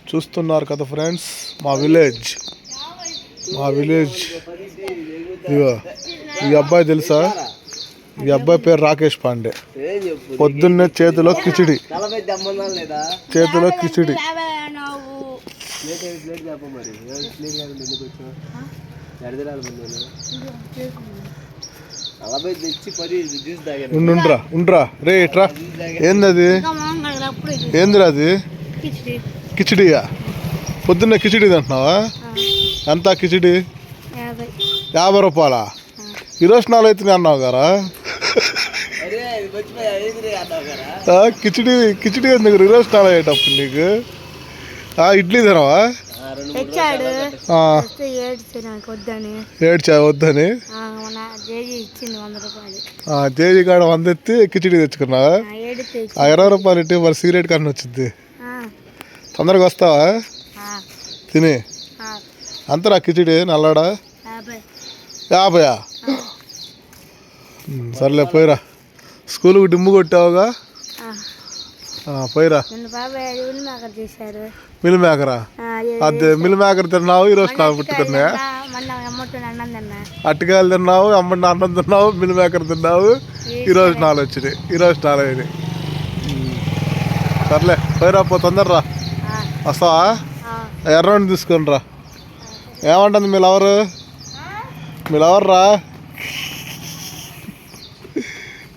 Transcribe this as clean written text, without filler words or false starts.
చూస్తున్నారు కదా ఫ్రెండ్స్, మా విలేజ్ ఇగో ఈ అబ్బాయి తెలుసా? ఈ అబ్బాయి పేరు రాకేష్ పాండే. పొద్దున్నే చేతిలో కిచిడి ఉండ్రా రే ఇట్రా. ఏందిరా అది? కిచిడియా? పొద్దున్నే కిచిడి తింటున్నావా? ఎంత కిచిడి? 50 రూపాయలా? ఈరోజు 4 అవుతుంది అన్నావు కదా. కిచిడి ఎందుకు ఈరోజు 4 అయ్యేటప్పుడు నీకు? ఇడ్లీ తినవా? ఏడ్చా వద్దని తేజీ కాడ 100 ఎత్తి కిచిడి తెచ్చుకున్నావా? 20 రూపాయలు ఇట్టి మరి సిగరెట్ కన్నా వచ్చింది. తొందరగా వస్తావా? తిని అంతరా కిచిడి నల్లాడా? 50. సర్లే పోయిరా. స్కూల్కి డిమ్ము కొట్టావుగా, పోయిరా. మిల్ మేకరా? అదే మిల్ మేకర్ తిన్నావు ఈరోజు నాకు పుట్టుకున్నా. అట్టకాయలు తిన్నావు, అమ్మడి అన్నం తిన్నావు, మిల్ మేకర్ తిన్నావు. ఈరోజు 4 వచ్చినాయి. ఈరోజు 4 అయినాయి. సర్లే పోయిరా, పో తొందరరా. వస్తావా? ఎర్రని తీసుకొని రా. ఏమంటుంది మీ లవరు రా?